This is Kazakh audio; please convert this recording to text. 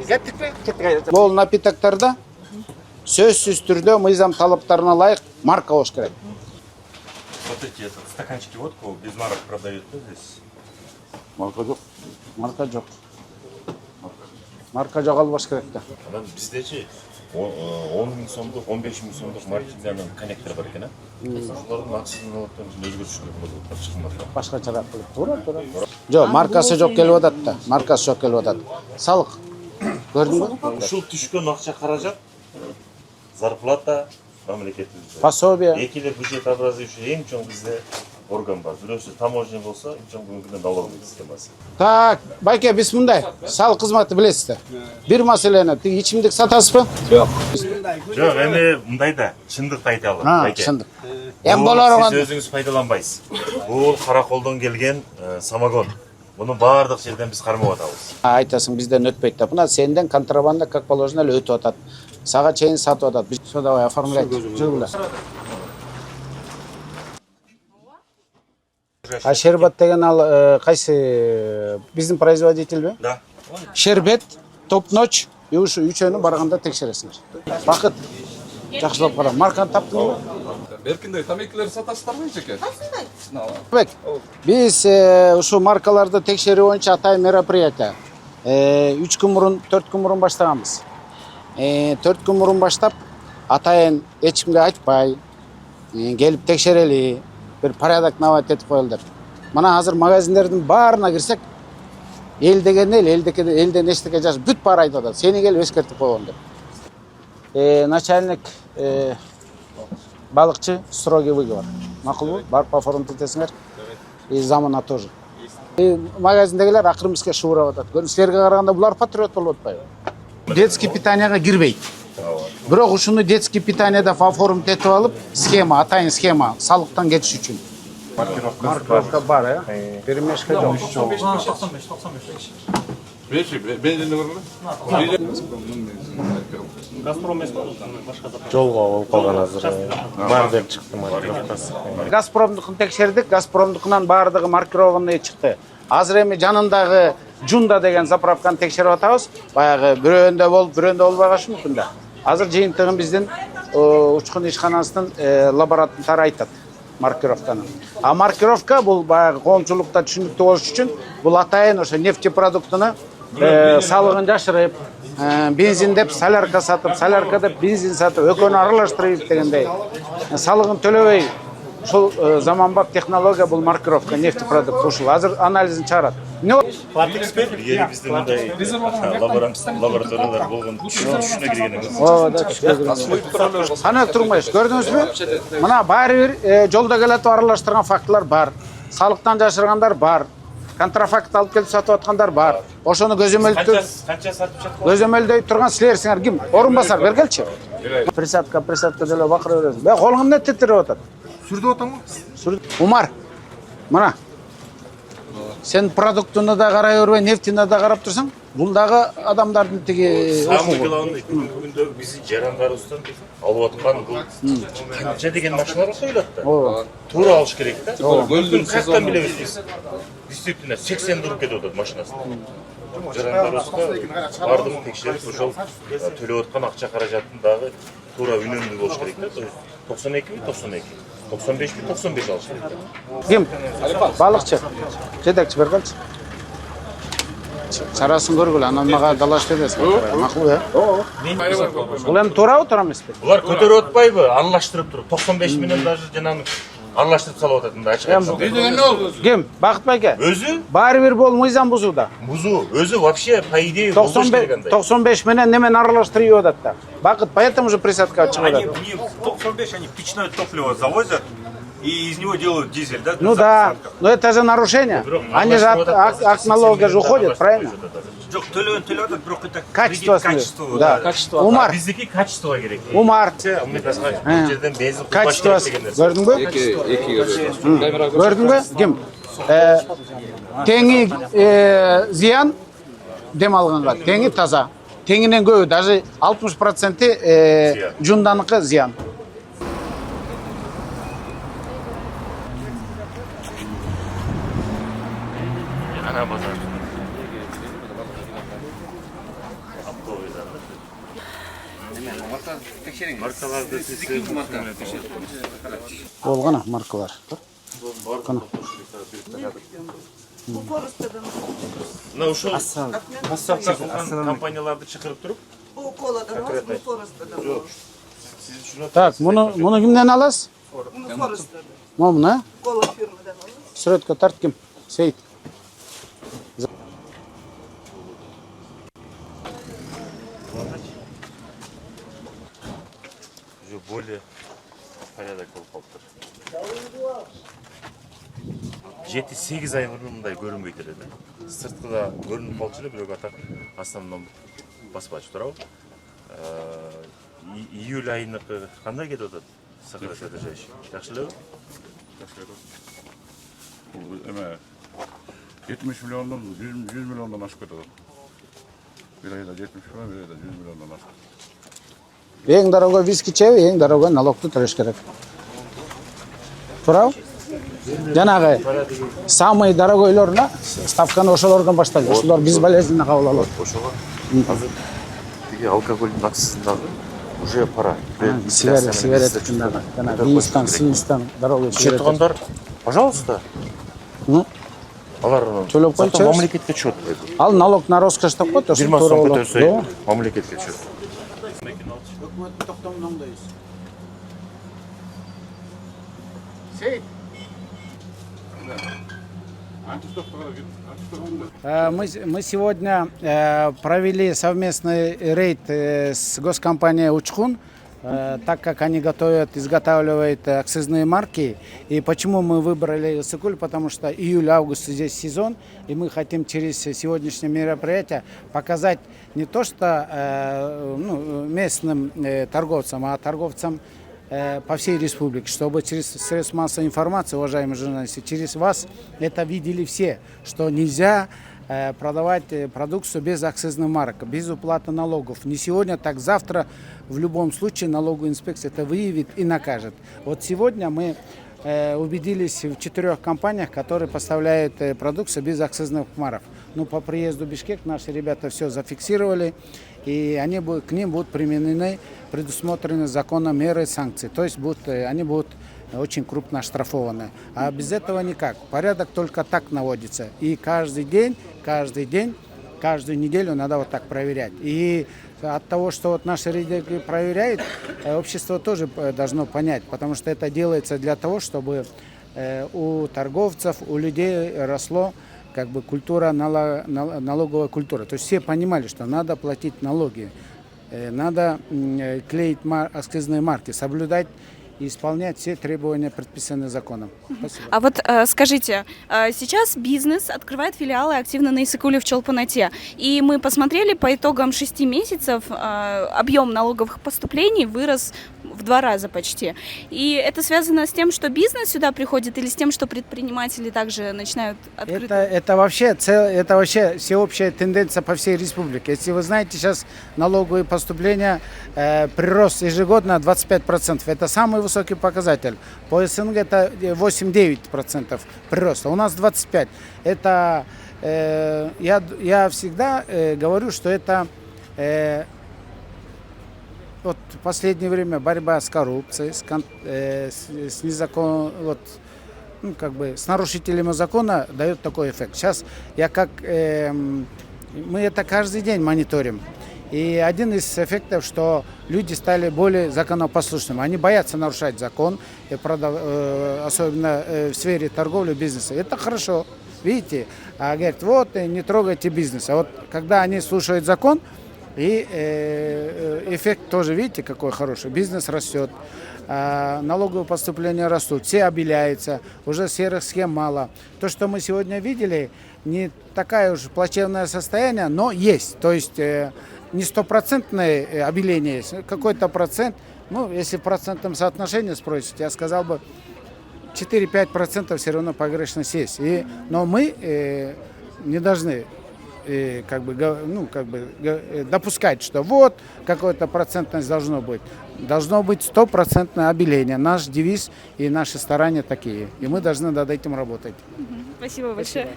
Кеттикпи? Кеттик. Бул напитоктарда сөзсүз түрдө мыйзам талаптарына ылайык марка болуш керек. Смотрите, этот стаканчики водку без марок продают, да, здесь? Марка жок. Марка жок. Марка жок албаш керек да. Анан биздечи 10 миң сомдук, 15 миң сомдук маркетинг коннектор бар экен, а? Ошолордун акысын алып өзгөртүшкө болот, чыгымдатып. Башкачараак кылып. Туура. Жок, маркасы жок келип атат да. Маркасы жок келип атат. Салык. Көрдүңбү? Ушул түшкөн акча каражат зарплата мамлекетибизде. Пособие. Экиде бюджет образующий эң чоң бизде орган бар. Бирөөсү таможня болсо, эң чоң бүгүнкүндө налоговый системасы. Так, байке, биз мындай салык кызматы билесиздер. Бир маселени, тиги ичимдик сатасызбы? Жок. Жок, эми мындай да, чындыкты айталы, байке. Чындык. Эми болор. Сиз өзүңүз пайдаланбайсыз. Бул караколдон келген самогон. Муну баардык жерден биз кармап атабыз. Айтасың, бизден өтпөйт да. Мына сенден контрабанда как положено эле өтүп атат. Сага чейин сатып атат. Биз все давай оформлять. Жүргүлө. А шербет деген ал кайсы биздин производительби? Да. Шербет, топ-ночь и ушу үчөөнү барганда текшересиңер. Бакыт. Жакшылап кара. Марканы таптыңбы? Беркиндей тамекилерди сатасыздарбы эжеке? Бек, биз ушу маркаларды текшерүү боюнча атайын мероприятие 3 күн мурун, 4 күн мурун баштаганбыз. 4 күн мурун баштап, атайын эч кимге айтпай, келип текшерели, бир порядок наводить этип коелу деп. Мына азыр магазиндердин баарына кирсек, эл деген элден эчтеке жаш бүт баары айтып атат. Сени келип эскертип койгон деп. Начальник балыкчы строгий выговор. Макулбу? Барып оформить этесиңер. И замана тоже. Магазиндегилер акырын бизге шуурап атат. Көрүн, силерге караганда булар патриот болуп атпайбы? Детский питанияга кирбейт. Бирок ушуну детский питанияда оформить этип алып, схема, атайын схема, салыктан кетиш үчүн. Маркировка бар, перемешка жок. 95. Бензинди көргүлө. Газпром эмес башка да. Жолго болуп калган азыр. Бар деп чыкты маркировкасы. Газпромдукун текшердик, Газпромдукунан баардыгы маркированный чыкты. Азыр эми жанындагы Жунда деген заправканы текшерип атабыз. Баягы бирөөндө болуп, бирөөндө болбой калышы мүмкүн да. Азыр жыйынтыгын биздин учкун ишканасынын лабораториялары айтат маркировканы. А маркировка бул баягы коомчулукта түшүнүктүү болуш үчүн бул атайын ошо нефтепродуктуну салыгын жашырып, бензин деп солярка сатып, солярка деп бензин сатып, экөөнү аралаштырып дегендей. Салыгын төлөбөй ушул заманбап технология бул маркировка нефтепродукт ушул. Азыр анализин чыгарат. Бизде мындай лабораториялар болгон түшүнө кирген эмес. Да, түшүнө. Кана турмайсыз, көрдүңүзбү? Мына баары бир жолдо келатып аралаштырган фактылар бар. Салыктан жашыргандар бар. Контрафакт алып келип сатып аткандар бар. Ошону Канча сатып жатат? көзөмөлдөй турган силерсиңер ким? Орун басар бергелчи. Присадка деле бакыра бересиң. Бе колуң эмне тетирип атат? Сүрдөп атамбы? Умар. Мына. Сен продуктуну да карай бербей, нефтини да карап турсаң, бул дагы адамдардын тиги Самый главный бүгүндө биздин жарандарыбыздан алып аткан бул канча деген машиналар коюлат да. Туура алыш керек да. Көлдүн Каяктан билебиз биз? Действительно 80 туруп кетип атат машинасы. Жарандарыбызга бардыгын текшерип, ошол төлөп аткан акча каражатын дагы туура үнөмдүү болуш керек да. 92 95 алыш керек да. Ким? Балыкчы. Жетекчи бергелчи. Чарасын көргүлө, анан мага далаш бересиң. Макул, Бул эми туурабы, туура эмеспи? Булар көтөрүп атпайбы? Аралаштырып туруп 95 менен даже жанагы аралаштырып салып атат мында ачык. Ким? Бакыт байке. Өзү Баары бир бул мыйзам бузууда. өзү вообще по идее болбош келгендей. 95 менен немен аралаштырып атат да. Бакыт, поэтому же присадка чыгып атат. Они в 95 они печное топливо завозят и из него делают дизель, да? Ну да, но это же нарушение. Они же от налога же уходят, правильно? Жоқ, төлөп атат, бирок это Качество. Да. Умар. Биздики качество керек. Умар. Жерден бензин Качество. Көрдүңбү? Көрдүңбү? Ким? Теңи зыян дем алганга, теңи таза. Теңинен көбү, даже 60% жунданыкы зыян. Маркаларды Ол ғана маркалар. Қана. мына ушул компанияларды чакырып туруп Bu koladan var, bu Forest'tan var. сиз үчүн Так, мұны кімден аласыз? Bunu Forest'tan. Мұны? Kola firmadan alır. Суретке тарт кім? Сейт. уже более порядок болуп калыптыр. 7-8 ай мурун мындай көрүнбөйт эле да. Сырткыда көрүнүп калчу эле, бирок ата астынан басып ачып турабы. Июль айыныкы кандай кетип атат? Сахара содержащий. Жакшы элеби? Эме 70 миллиондан 100 миллиондан ашып кетет. Bir ayda 70 milyon, bir ayda 100 milyondan aşkın. Ең дорогой виски чеби, ең дорогой налогты төлөш керек. Турабы? Жанагы самый дорогойлоруна ставканы ошолордон баштайлы. Ошолор биз болезненно кабыл алат. Ошого азыр тиги алкоголдун акцизиндагы уже пара. Сигареттин жанагы Винстон, дорогой Чет тугандар, пожалуйста. Ну, Алар төлөп койчу. мамлекетке чет. Ал налог на роскошь деп коет, ошо 20 туура сом болот. өтөсөй, мамлекетке чет. Өкмөттүн токтомундайбыз. Сейт. Мы сегодня провели совместный рейд с госкомпанией Учхун, так как они изготавливают акцизные марки. И почему мы выбрали Иссыкуль? Потому что июль-август здесь сезон, и мы хотим через сегодняшнее мероприятие показать не то что местным торговцам, а торговцам по всей республике, чтобы через средства массовой информации, уважаемые журналисты, через вас это видели все, что нельзя продавать продукцию без акцизных марок, без уплаты налогов. Не сегодня, так завтра в любом случае налоговая инспекция это выявит и накажет. Вот сегодня мы убедились в 4 компаниях, которые поставляют продукцию без акцизных марок. Но по приезду в Бишкек наши ребята все зафиксировали, и к ним будут применены предусмотрены законом меры и санкции. То есть они будут очень крупно оштрафованы. А без этого никак. Порядок только так наводится. И каждый день, каждую неделю надо вот так проверять. И от того, что вот наши ребята проверяют, общество тоже должно понять, потому что это делается для того, чтобы у торговцев, у людей росло как бы налоговая культура. То есть все понимали, что надо платить налоги, надо клеить акцизные марки, соблюдать и исполнять все требования, предписанные законом. Спасибо. А вот скажите, сейчас бизнес открывает филиалы активно на Иссыкуле в Чолпанате. И мы посмотрели по итогам 6 месяцев, объем налоговых поступлений вырос в 2 раза почти. И это связано с тем, что бизнес сюда приходит, или с тем, что предприниматели также начинают открыто? Это вообще всеобщая тенденция по всей республике. Если вы знаете, сейчас налоговые поступления прирост ежегодно 25%. Это самый высокий показатель. По СНГ это 8-9% прироста. У нас 25%. Это, я всегда говорю, что это вот в последнее время борьба с коррупцией, с незаконным, с нарушителями закона дает такой эффект. Сейчас мы это каждый день мониторим. И один из эффектов, что люди стали более законопослушными. Они боятся нарушать закон, особенно в сфере торговли, бизнеса. Это хорошо, видите? А говорят, вот, не трогайте бизнес. А вот когда они слушают закон, и эффект тоже, видите, какой хороший. Бизнес растет, налоговые поступления растут, все обеляются, уже серых схем мало. То, что мы сегодня видели, не такое уж плачевное состояние, но есть. То есть не стопроцентное обеление есть, какой-то процент. Ну, если в процентном соотношении спросите, я сказал бы 4-5% все равно погрешность есть. Но мы не должны допускать, что вот какая-то процентность должно быть. Должно быть 100% обеление. Наш девиз и наши старания такие. И мы должны над этим работать. Спасибо большое.